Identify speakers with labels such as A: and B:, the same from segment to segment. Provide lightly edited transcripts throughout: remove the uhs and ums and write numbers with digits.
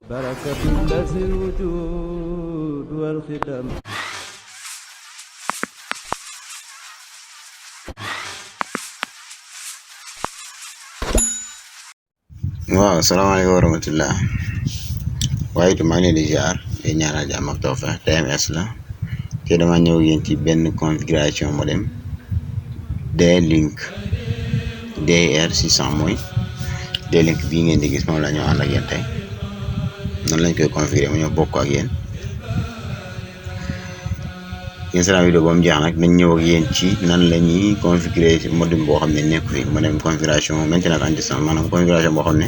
A: بركة الذي الوجود والخدم.
B: waaw salaamaaleykum wa rahmatullah waaye itam maa ngi leen di ziar di ñaanal jàmm ak tawfeex TMS la te dama ñëw yéen ci benn configuration modem D-Link DER 600 mooy D-Link bii ngeen di gis moom la ñoo ànd ak yéen tey noonu lañ koy configurer mu ñëw bokk ak yéen instant vidéo ba mu jeex nag nañ ñëw ak yéen ci nan la ñuy configurer modem boo xam ne nekk fi modem configuration maintenance en distance maanaam configuration boo xam ne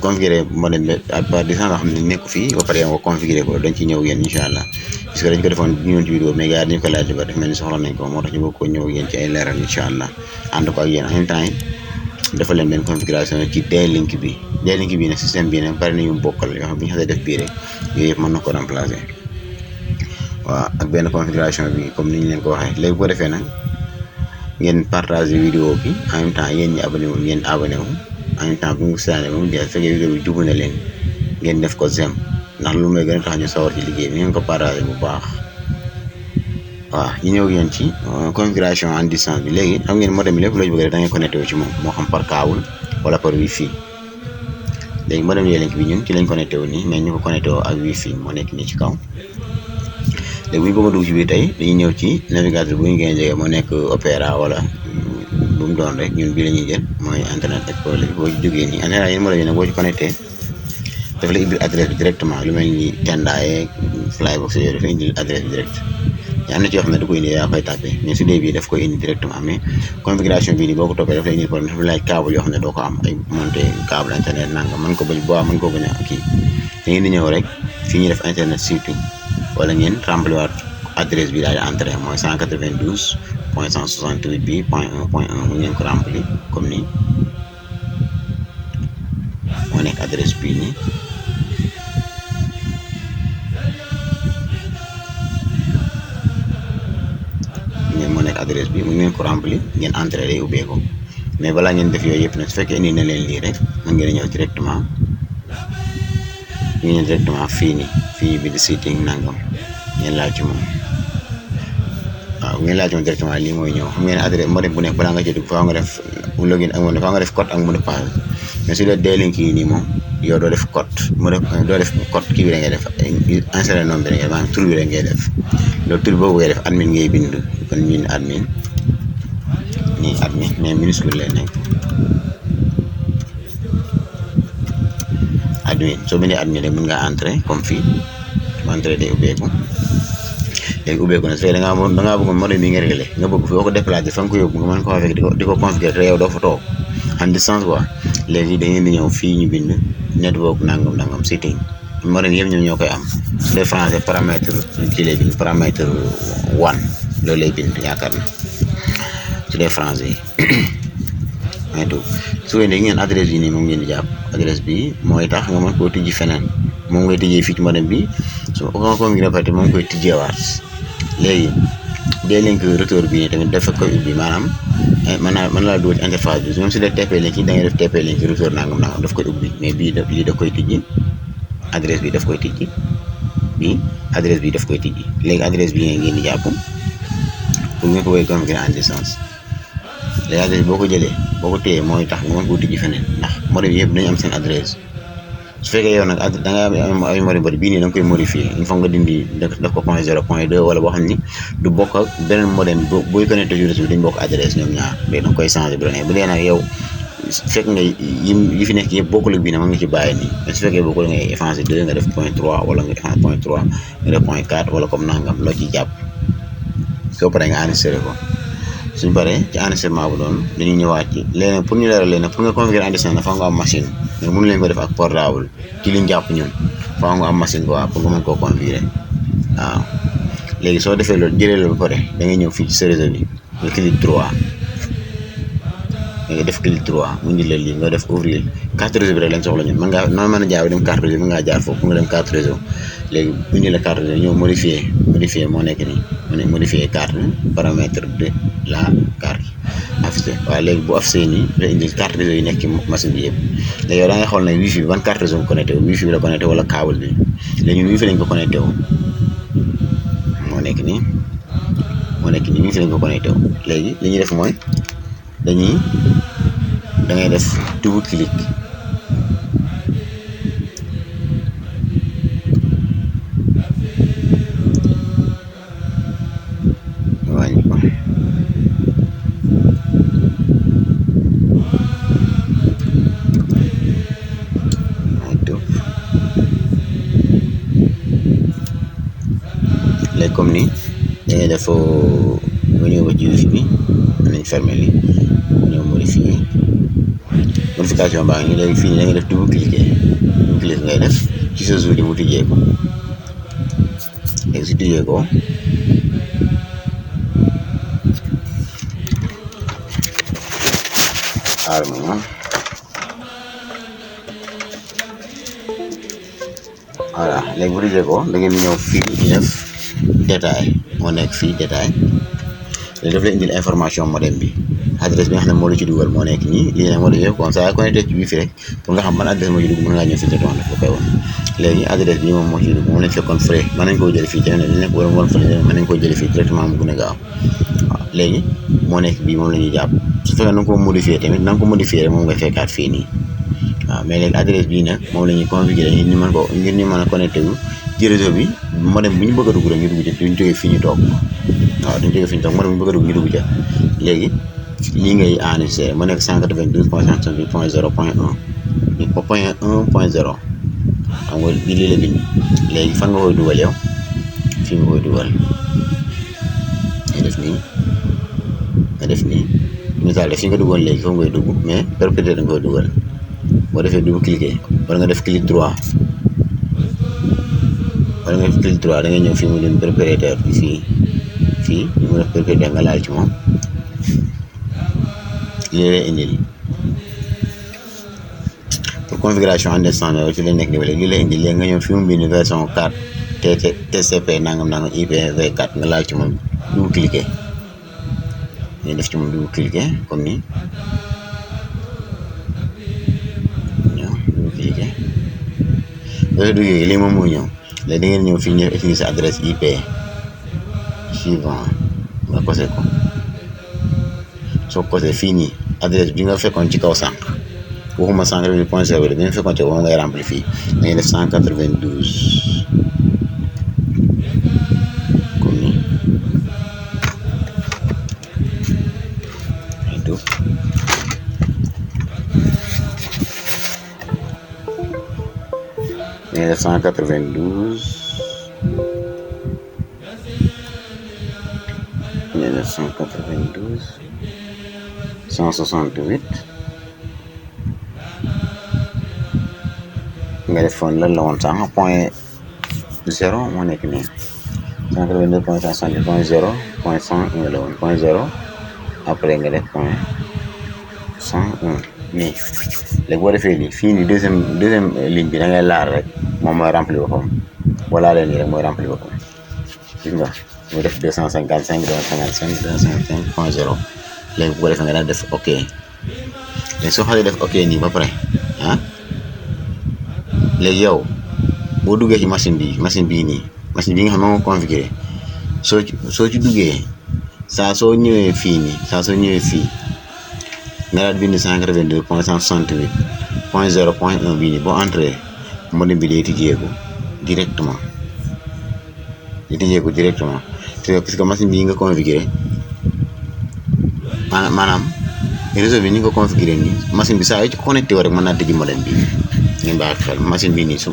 B: configurer modem bi à part distance boo xam ne nekku fii ba pare nga configurer ko dañ ci ñëw ak yéen incha allah parce que dañ ko defoon ñëwoon ci vidéo mais gars yi dañu ko laaj ba def mel ni soxla nañ ko moo tax ñu bëgg ko ñëw ak yéen ci ay leeral incha allah ànd ko ak yéen en même temps dafa leen benn configuration ci D-Link bi D-Link bi nag système bi nag bari na ñu bokkal yoo xam bu ñu xasee def bii rek yooyu yëpp mën na ko remplacer waaw ak benn configuration bi comme ni ñu leen ko waxee léegi boo defee nag ngeen partager vidéo bi en même temps yéen ñi abonné wu ngeen abonné wu en même temps bu mu seetaanee ba mu jeex fekkee vidéo bi jublu na leen ngeen def ko j'aime ndax lu may gën a tax ñu sawar ci liggéey bi ngeen ko partager bu baax waaw ñu ñëw yéen ci configuration en distance bi léegi xam ngeen modem bi lépp loo ci bëgg rek da ngay connecté wu ci moom moo xam par câble wala par wifi léegi modem D-Link bi ñun ci lañ connecté wu nii mais ñu ko connecté woo ak wifi moo nekk nii ci kaw. léegi bu ñu bëgg a dugg ci biir tey dañuy ñëw ci navigateur bu ñu gën a jege moo nekk Opera wala bu mu doon rek ñun bii la ñuy jël mooy internet explorer boo ci jógee nii en général yéen modem yi nag boo ci connecté dafa la ubbil adresse bi directement lu mel ni Tendaaye Flybox yooyu dafa indil adresse bi direct am na ci yoo xam ne da koy indi yaa koy tàppee mais su dee bii daf koy indi directement mais configuration bii nii boo ko toppee daf lay indi problème dafa laaj câble yoo xam ne doo ko am ay monté câble internet nanga mën ko bañ a kii da ngeen di ñëw rek fii ñuy def internet surtout wala ngeen remplir waat adresse bi daal di entré mooy 192 point 168 bi point 1 point 1 mu ngeen ko remplir comme nii moo nekk adresse bii nii moo nekk adresse bi mu ngeen ko remplir ngeen entré day ubbeeku mais balaa ngeen def yooyu yëpp nag su fekkee indi na leen lii rek mën ngeen ñëw directement ñu ñëw directement fii nii fii bi di setting nangam ngeen laal ci moom waaw ngeen laal ci moom directement lii mooy ñëw xam ngeen adresse modem bu nekk balaa nga ci dugg faaw nga def login ak faaw nga def code ak mot de passe mais su dee D-Link yi nii moom yow doo def code doo def code kii bi da ngay def inséré nom bi da ngay def maanaam tur bi da ngay def loolu tur boobu ngay def admin ngay bind kon bind admin nii admin mais minuscule lay nekk admin soo bindee admin rek mën ngaa entrer comme fii entrer day ubbeeku léegi ubbeeku na su fekkee da ngaa bëgg modem bi nga réglé nga bëgg foo ko déplacé fa nga ko yóbbu nga mën ko fekk di ko configurer te yow doo fa toog en distance quoi léegi da ngeen di ñëw fii ñu bind network nangam setting modem yëpp ñoom ñoo koy am su dee français paramètre ci lay bind paramètre 1 loolu lay bind yaakaar na su dee français yi su fekkee ngeen adresse bi nii moom ngeen di jàpp adresse bi mooy tax nga mën koo tijji feneen moom ngay tijjee fii ci modem bi su ko configuré pare moom koy tijjeewaat léegi D-Link retour bi nii tamit dafa koy ubbi maanaam mën laa dugal ci interface bi même su dee TP-Link yi da ngay def TP-Link retour nangam daf koy ubbi mais bii lii da koy tijji adresse bi daf koy tijji bii adresse bi daf koy tijji léegi adresse bi ngeen di jàpp pour nga ko koy configurer en distance léegi adresse boo ko jëlee boo ko téyee mooy tax nga mën koo tijji feneen ndax modem yëpp dañu am seen adresse su fekkee yow nag da nga am ay modem bari bii nii da nga koy modifier il faut nga dindi def ko point 0 point 2 wala boo xam ni du bokk ak beneen modem booy connecté ci réseau bi duñ bokk adresse ñoom ñaar léegi da nga koy changer bu dee nag yow fekk nga yi fi nekk yëpp bokkul ak bii nag mën nga ci bàyyi nii mais su fekkee bokkul ngay effacer 2 nga def point 3 wala nga effacer point 3 nga def point 4 wala comme nangam loo ciy jàpp soo paree nga enregistré ko suñ paree ci enregistrement bu doon dañuy ñëwaat ci léegi pour ñu leeral leen pour nga configurer en distance dafa nga am machine mais mënu leen ko def ak portable ci liñ jàpp ñun faaw nga am machine quoi pour nga mën koo configurer waaw léegi soo defee loolu jëlee loolu ba pare da ngay ñëw fii ci sa réseau bi nga clic droit nga def clic droit mu indi la lii nga def ouvrir carte réseau bi rek lañ soxla ñun mën a jaar dem carte réseau mën ngaa jaar foofu pour nga dem carte réseau léegi bu indi la carte réseau ñëw modifier moo nekk nii mu ne modifier carte paramètre de la carte affiché waaw léegi bu affiché nii la indil carte réseau yi nekk ci machine bi yëpp léegi yow da ngay xool ne wifi bi ban carte réseau nga connecté wu wifi bi la connecté wala câble bi léegi ñun wifi lañ ko connecté wu moo nekk nii wifi lañ ko connecté wu léegi li ñuy def mooy da ngay def double clic wàññi ko léegi comme ni da ngay def nga ñëw ba ci wifi bi mën nañ fermer li ñëw modification baa ngi léegi fii nii da ngay def double clic ngay def ci sa jour yi mu tijjee ko léegi su tijjee ko voilà léegi bu tijjee ko da ngeen ñëw fii di def détail moo nekk fii détail léegi daf lay indil information modem bi adresse bi nga xam ne moo la ci dugal moo nekk nii lii nag moo la yëpp comme ça connecté ci wifi rek pour nga xam ban adresse moo ci dugg mën ngaa ñëw fii te doon def ko koy woon léegi adresse bi moom moo ci dugg moom lañ fekkoon frais mën nañ koo jëlee fii tamit li nekk wala woon fële mën nañ koo jëlee fii directement mu gën a gaaw waaw léegi moo nekk bii moom la ñuy jàpp su fekkee na nga ko modifié tamit na nga ko modifié rek moom nga fekkaat fii nii waaw mais léegi adresse bii nag moom la ñuy configurer ngir ñu mën a connecté wu ci réseau bi modem bu ñu bëgg a dugg rek ñu dugg ci duñ jógee fii ñu toog waaw duñ jógee fii ñu toog modem bu ñu bëgg a dugg ñu dugg ca léegi lii ngay enregistré mu nekk 192.168.0.1.0 xam nga bi lii la bind léegi fan nga koy dugal yow fii nga koy dugal nga def nii misaal def fi nga duggoon léegi foofu ngay dugg mais perpétué da nga koy dugal boo defee double cliquer wala nga def clic droit da ngay ñëw fii mu dem propriétaire bi fii ñu mu def propriétaire nga laal ci moom lii lay indil pour configuration en descendant ci la nekk nii lii lay indil léegi nga ñëw fi mu bind version 4 TCP nangam IPv4 nga laal ci moom double cliquer nga def ci moom double cliquer comme ni loolu duggee lii moom moo ñëw léegi da ngeen ñëw fii ñëw utiliser adresse IP suivant nga cosé ko soo cosé fii nii adresse bi nga fekkoon ci kaw sànq waxuma 192.0 bi nga fekkoon ci kaw moom ngay rempli fii da ngay def 192 comme ni da ngay def 192 168 nga def foon lan la woon sànq point 0 moo nekk nii 182.168.0.101 la woon point 0 après nga def point 101 nii léegi boo defee lii fii nii deuxième ligne bi da ngay laal rek moom mooy rempli boppam boo laalee nii rek mooy rempli boppam gis nga mu def 255.255.0 léegi bu ko defee nga daal def ok léegi soo xasee def ok nii ba pare léegi yow boo duggee ci machine bii nii machine bii nga xam ne moo configuré soo ci duggee soo ñëwee fii nga daal bind 182.168.0.1 bii nii boo entré modem bi day tijjeeku directement parce que machine bii nga configuré maanaam réseau bi ni nga ko configuré nii machine bi saa yoo ci connecté woo rek mën naa tëjji modem bi ngeen bàyyi xel machine bii nii fu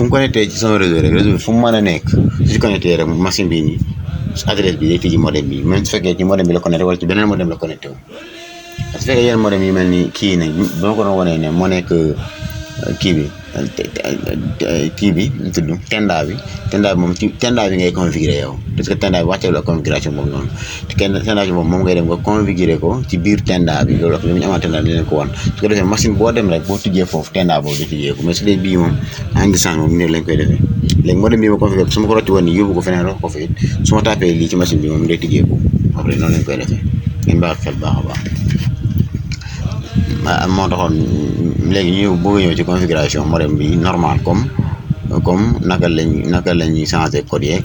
B: mu connecté ci sama réseau rek réseau bi fu mu mën a nekk su ci connecté rek machine bii nii adresse bi day tëjji modem bi même su fekkee ci modem bi la connecté wala ci beneen modem la connecté wu su fekkee yeneen modem yi mel ni kii nag ba ma ko doon wanee ne moo nekk kii bi ñu tudd tenda bi moom ci tenda bi ngay configuré yow parce que tenda bi wàcce la configuration boobu noonu te tenda bi moom ngay dem nga configuré ko ci biir tenda bi loolu ak li ñu amaat tenda di leen ko wan su ko defee machine boo dem rek boo tijjee foofu tenda boobu di tijjee ko mais su dee bii moom en distance moom nii lañ koy defee léegi modem bii ma configuré su ma ko rocci woon nii yóbbu ko feneen rox ko fa it su ma tapé lii ci machine bi moom day tijjee ko après noonu lañ koy defee ngeen baax xel baax a baax moo taxoon léegi ñu bëgg ñëw ci configuration modem bi normal comme naka lañuy changer code yeeg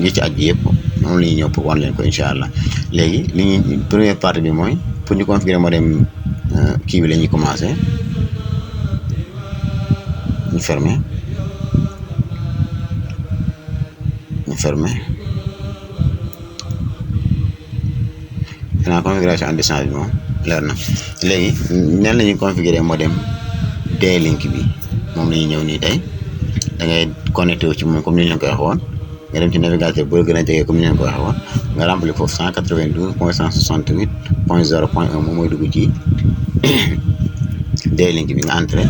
B: ñi ci aju yëpp moom la ñuy ñëw pour wan leen ko incha allah. léegi li ñuy première partie bi mooy pour ñu configurer modem kii bi la ñuy commencé ñu fermer xanaa configuration en distance bi moom leer na. léegi nan la ñuy configurer modem D-Link bi moom la ñuy ñëw nii tey da ngay connecté wu ci moom comme ni ñu leen ko waxoon nga dem ci navigateur bu la gën a jege comme ni ñu leen ko waxoon nga remplir foofu 192.168.0.1 moom mooy dugg ci D-Link bi nga entré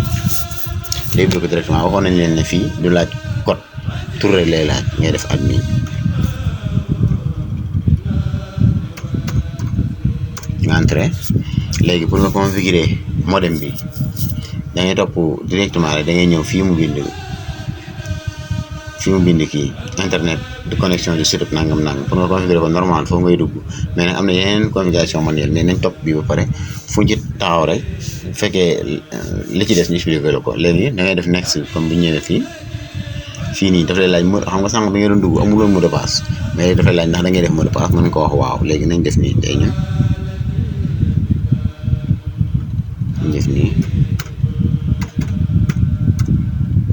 B: léegi dugg ko directement waxoon nañ leen ne fii du laaj code tur rek lay laaj ngay def admin nga entré. léegi pour nga configurer modem bi da ngay topp directement rek da ngay ñëw fii mu bind kii internet de connexion du site nangam pour nga configurer ko normal foofu ngay dugg mais nag am na yeneen configuration manuelle mais nañ topp bii ba pare fu ñu ci taxaw rek bu fekkee li ci des ñu expliqué la ko. léegi da ngay def next comme bu ñëwee fii nii daf lay laaj xam nga sànq bi nga doon dugg amuloon mot de passe mais léegi dafay laaj ndax da ngay def mot de passe mën nga ko wax waaw. léegi nañ def nii tey ñu def nii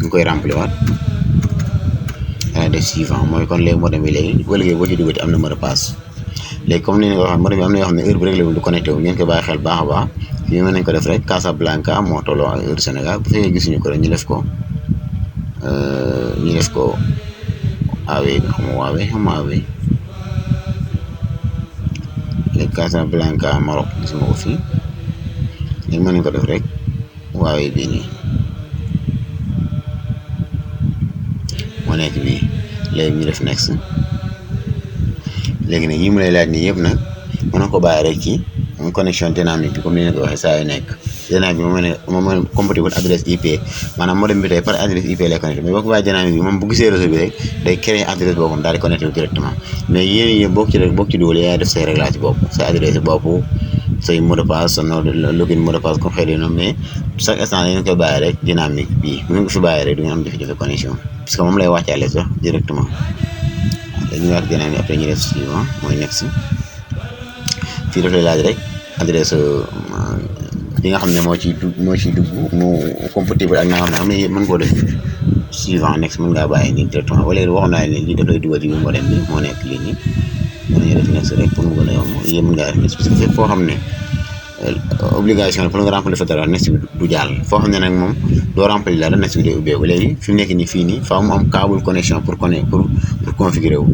B: ñu koy remplir waat def suivant mooy kon léegi modem bi léegi boo liggéey boo ci duggati am na mot de passe. léegi comme ni nga ko waxee modem bi am na yoo xam ne heure bi rek la du connecté wu ngeen koy bàyyi xel baax a baax fii mën nañ ko def rek Casablanca moo tolloo ak heure Sénégal bu fekkee gisuñu ko rek ñu def ko awee bi xam nga awee léegi Casablanca Maroc gisuma ko fii léegi mën nañ ko def rek waawee bii nii moo nekk bii. léegi ñu def next léegi nag yi mu lay laaj nii yëpp nag mën na ko bàyyi rek ci connexion dynamique bi comme ni ñu ko waxee saa yu nekk dynamique bi moom mooy compatible adresse IP maanaam modem bi tey par adresse IP lay connecté mais boo ko bàyyi dynamique bi moom bu gisee réseau bi rek day créer adresse boobu daal di connecté directement mais yéen yëpp boo ci dugal yaay def say réglage bopp say adresse bopp say mot de passe sa login mot de passe comme xëy na mais chaque instant dañu koy bàyyi rek dynamique bii bu ngeen ko fi bàyyi rek du ngeen am jafe-jafe connexion parce que moom lay wàccaale sax directement dañuy wax dynamique après ñu def suivant mooy next fii daf lay laaj rek adresse bi nga xam ne moo ciy dugg mu compatible ak nga xam ne mën koo def suivant next mën ngaa bàyyi nii directement wala waxoon naa ne lii daf lay dugal ci biir modem bi moo nekk lii nii mën nañu def next rek pour mu gën a yomb yéen mën ngaa def next parce que fépp foo xam ne obligation la pour nga remplir fa dara next bi du jàll foo xam ne nag moom doo remplir dara next bi day ubbeeku léegi fi mu nekk nii fii nii faaw mu am câble connexion pour configurer wu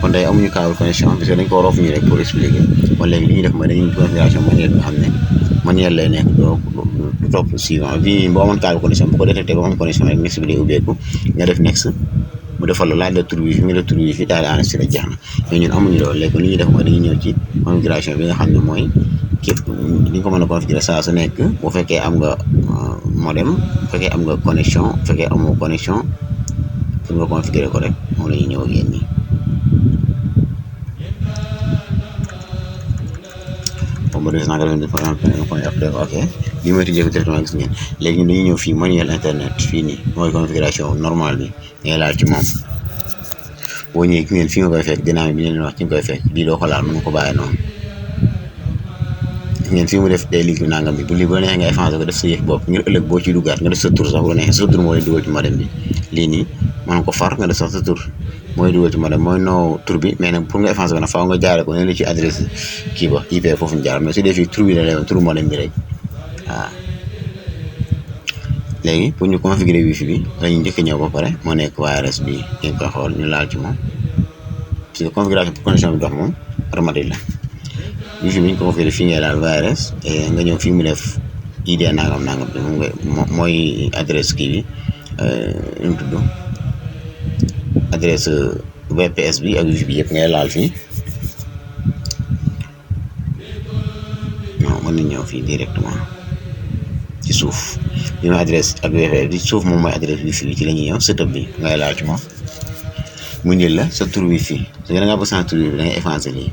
B: kon tey amuñu câble connexion parce que dañ ko roof ñu rek pour expliquer kon léegi li ñuy def mooy dañuy configuration manuelle bi nga xam ne manuelle lay nekk du topp suivant bii boo amoon câble connexion bu ko détecté ba am connexion rek next bi day ubbeeku nga def next mu defal la laaj la tur bi fi nga def tur bi fi daal di enregistré jeex na mais ñun amuñu loolu léegi li ñuy def mooy dañuy ñëw ci configuration bi nga xam ne mooy képp di nga ko mën a configurer saa su nekk bu fekkee am nga modem bu fekkee am nga connexion bu fekkee amoo connexion pour nga configurer ko rek moom la ñuy ñëw ak yéen nii comme par exemple ok lii mooy tijjee ko directement gis ngeen léegi ñun dañuy ñëw fii manuel internet fii nii mooy configuration normale bi ngay laal ci moom boo ñëwee gis ngeen fii nga koy fekk dynamique bi ñu leen wax ci nga koy fekk bii doo ko laal mën nga ko bàyyi noonu ngeen fii mu def day link nangam bi bu lii bu la neexee nga effacé ko def sa yëf bopp ngir ëllëg boo ciy duggaat nga def sa tur sax bu la neexee sa tur moo lay dugal ci modem bi lii nii mën ko far nga def sax sa tur mooy dugal ci modem mooy noo tur bi mais nag pour nga effacé ko nag faaw nga jaare ko ne la ci adresse kii ba IP foofu ñu jaar mais su dee fii tur bi la lay woon turu modem bi rek waaw léegi pour ñu configurer wifi bi dañuy njëkk ñëw ba pare moo nekk wireless bi ngeen koy xool ñu laal ci moom parce que configuration pour connexion bi dox moom automatique la wifi bi ñu ko configuré fii ngay laal wireless nga ñëw fii mu def ID nangam bi moom nga mooy adresse kii bi nu mu tudd adresse VPS bi ak wifi bi yëpp ngay laal fii non mën nañ ñëw fii directement ci suuf bi ma adresse ak VPS bi suuf moom mooy adresse wifi bi ci la ñuy ñëw setup bi ngay laal ci moom mu indil la sa tur wifi su nga da ngaa bëgg sa tur wifi da ngay effacer lii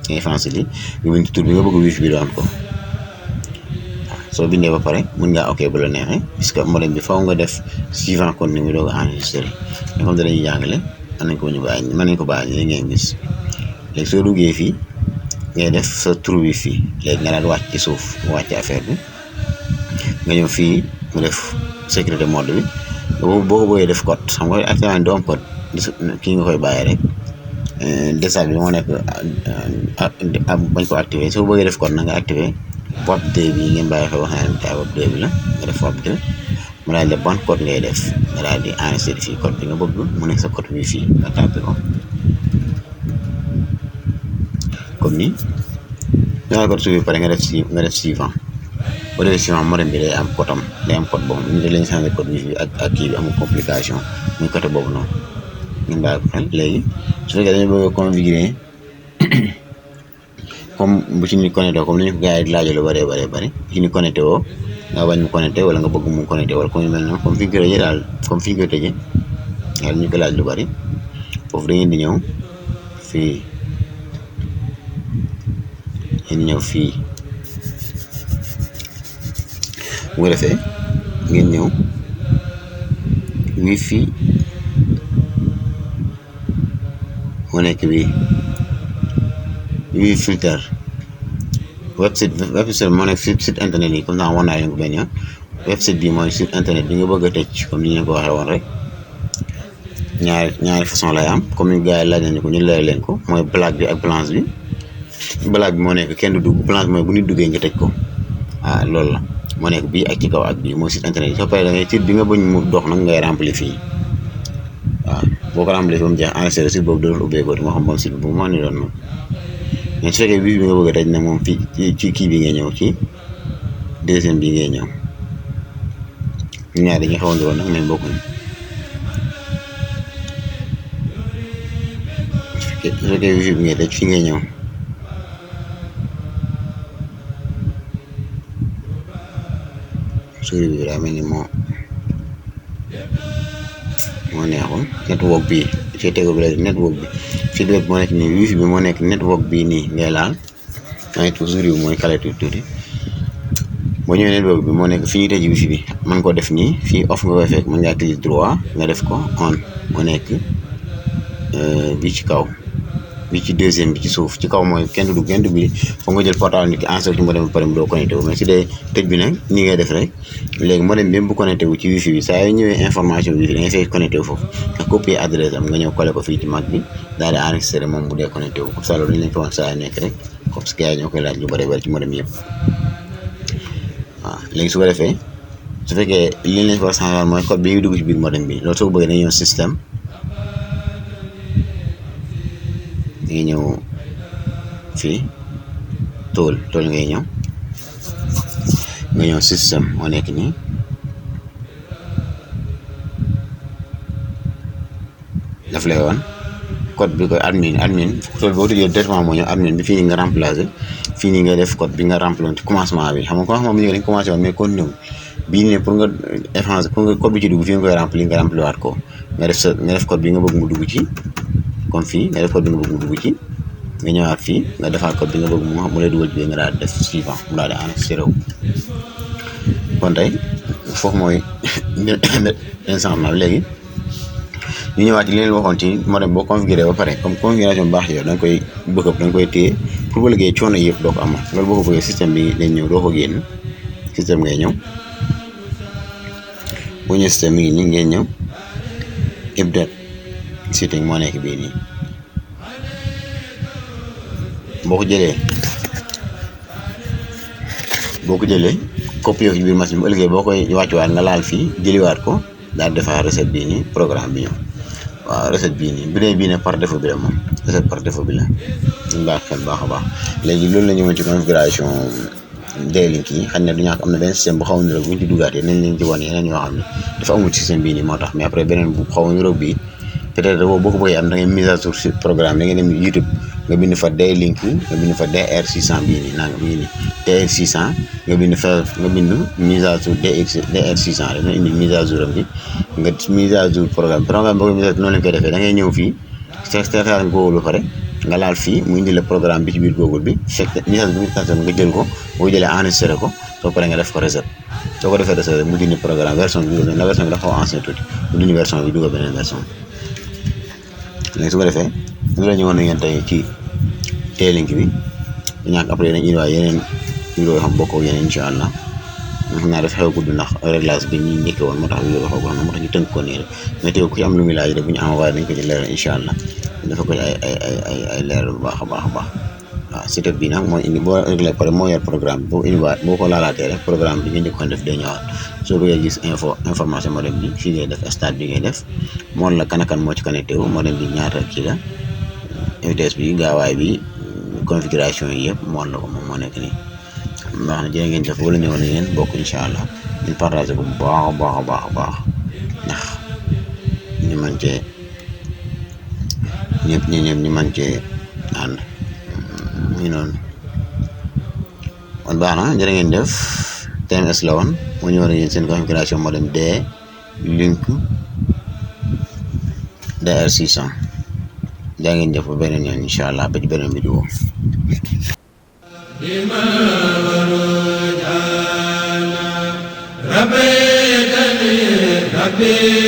B: ngay français li nga bind tur bi nga bëgg wifi bi doon ko soo bindee ba pare mën ngaa ok bu la neexee puisque modem bi faw nga def suivant contenu bi doog a enregistré mais comme dañuy jàngale mën nañ ko bàyyi li ngeen gis léegi soo duggee fii ngay def sa tur wi fii léegi nga daal wàcc ci suuf wàcc affaire bi nga ñëw fii mu def sécurité mode bi boo ko bëggee def code xam nga actuellement doo am code kii nga koy bàyyi rek détail bi moo nekk bañ ko activé soo bëggee def code na nga activé port 2 bi ngeen bàyyi fa wax naa port 2 bi la nga def port 2 mu daal di ban code ngay def nga daal di enregistré fii code bi nga bëgg mu nekk sa code bi fii nga tapé ko comme ni nga code suivi pare nga def suivant boo defee suivant modem bi day am code boobu ñu de lañ changé code bi fii ak kii bi amul complication muy côté boobu noonu ngeen bàyyi ko xel léegi su fekkee dañu bëgg a configurer comme bu ci ni connecté comme ni ñu ko gars yi laajee lu bari ci ni connecté woo nga bañ mu connecté wala nga bëgg mu connecté wala comme yu mel noonu comme fi ñu koy tëjee daal comme fi ñu koy tëjee daal ñu ko laaj lu bari foofu da ngeen di ñëw fii bu ko defee ngeen ñëw wifi moo nekk bii filter website moo nekk site internet yi comme ça wan naa leen ko benn yoon website bi mooy site internet bi nga bëgg a tëj comme ni ñu ko waxee woon rek ñaari façon lay am comme ni gars yi laaj nañu ko ñu leer leen ko mooy black bi ak blanche bi. black bi moo nekk kenn du dugg blanche mooy bu nit duggee nga tëj ko loolu la moo nekk bii ak ci kaw ak bii mooy site internet yi soo paree da ngay site bi nga bëgg mu dox nag ngay remplir fii boo ko remplir ba mu jeex enregistré site boobu doon ubbeekoo moo xam moom site bi bu mu ni doon moom mais su fekkee bii bi nga bëgg a tëj nag moom fii ci kii bi ngay ñëw ci deuxième bi ngay ñëw ñaar dañuy xaw a nduroon nag mais bokkuñu su fekkee wifi bi ngay tëj fii ngay ñëw souris bi daa mel ni moo neexul network bi fii tegu bi léegi network bi fii bi moo nekk nii wifi bi moo nekk network bii nii ngay laal maa ngi souris bi mooy kale tuuti boo ñëwee network bi moo nekk fi ñuy tëj wifi bi mën ko def nii fii off nga koy fekk mën ngaa clic droit nga def ko on moo nekk bi ci kaw bi ci deuxième bi ci suuf ci kaw mooy kenn du bi foog nga jël portable nit ki enregistré ci modem bi pare mu doo connecté wu mais su dee tëj bi nag nii ngay def rek léegi modem bi bu connecté wu ci wifi bi saa yoo ñëwee information wifi da ngay fay connecté wu foofu nga copier adresse am nga ñëw collé ko fii ci mag bi daal di enregistré moom bu dee connecté wu comme ça loolu lañ ko wax saa nekk rek comme ça gars yi ñoo koy laaj lu bari ci modem yëpp léegi su ko defee su fekkee li lañ ko changé mooy code bi ñuy dugg ci biir modem bi loolu soo ko bëggee dañuy ñëw système ngay ñëw fii tool ngay ñëw système moo nekk nii daf lay woon code bi koy admin tool boo tëjee directement moo ñëw admin bi fii nii nga remplacer fii nii nga def code bi nga remplacer ci commencement bi xam nga commencement bi ñu dañ commencé woon mais continué bii nii pour nga effacer pour nga code bi ci dugg fii nga koy nga remplir waat ko nga def code bi nga bëgg mu dugg ci comme fii nga def code bi nga bëgg mu dugg ci nga ñëwaat fii nga defaat code bi nga bëgg mu lay dugal ci nga daal di def suivant mu daal di enregistré wu kon tey foofu mooy instant léegi ñu ñëwaat ci li leen waxoon ci modem boo configuré ba pare comme configuration bu baax yow da nga koy bëgg da nga koy téye pour ba liggéey coono yëpp doo ko amal loolu boo ko bëggee système bi dañ ñëw doo ko génn système ngay ñëw boo ñëwee système mi ngi nii ngeen ñëw update setting moo nekk bii nii boo ko jëlee copier ko ci biir machine bu ëllëgee boo koy wàccuwaat nga laal fii jëliwaat ko daal defar recette bii nii programme bi ñëw waaw recette bii nii bu dee bii ne par défaut bi la moom recette par défaut bi la ñu baax xel baax a baax léegi loolu la ñëwoon ci configuration D-Link yi xam ne du ñàkk am na benn système bu xaw a niroog bu ñu ci duggaatee nañ leen ci wane yeneen yoo xam ne dafa amul système bii nii moo tax mais après beneen bu xaw a niroog bii peut-être boo ko bëggee am da ngay mise à jour sur programme da ngay dem YouTube nga bind fa D-Link nga bind fa DR600 bii nii nangam bii nii DR600 nga bind mise à jour DR600 dana indi mise à jour am bi nga mise à jour programme boo ko mise à jour noonu lañ koy defee da ngay ñëw fii seetaan ko ba pare nga laal fii mu indi la programme bi ci biir Google bi fekk message bi nga jël ko boo jëlee enregistré ko soo paree nga def ko reset soo ko defee reset rek mu dindi programme version bi la version bi dafa ancien tuuti mu dindi version bi dugal beneen version léegi su ko defee ñu la ñëwoon na ngeen tey ci link bi ñàkk après dañ indiwaat yeneen vidéo yoo xam bokk ak yeneen incha allah xam naa daf xew gudd ndax réglage bi ñu njëkke woon moo tax vidéo bi xaw ko moo tax ñu tënk ko nii rek mais teew ku ci am lu muy laaj rek bu ñu envoyé dañ ko ci leeral incha allah dafa ko ay leeral bu baax a baax a baax waaw setup bi nag mooy indi boo réglé pare moo yor programme bi boo indiwaat boo ko laalaatee rek programme bi nga njëkkoon def day ñëwaat soo bëggee gis information modem bi fii ngay def stade bi ngay def moom la kan ak kan moo ci connecté wu modem bi ñaata kii la vitesse bi gaawaay bi configuration yi yëpp moom la ko moom moo nekk nii wax na jërë ngeen def wala ñëwoon na ngeen bokk incha allah ñu partagé ko bu baax a baax a baax a baax ndax ñu mën cee ñëpp ñu mën cee ànd ñu noonu kon baax na jërë ngeen def TMS la woon moo ñëwoon na ngeen seen configuration modem link DR600 jaa ngeen jëf ba beneen yoon incha allah ba ci beneen vidéo ربي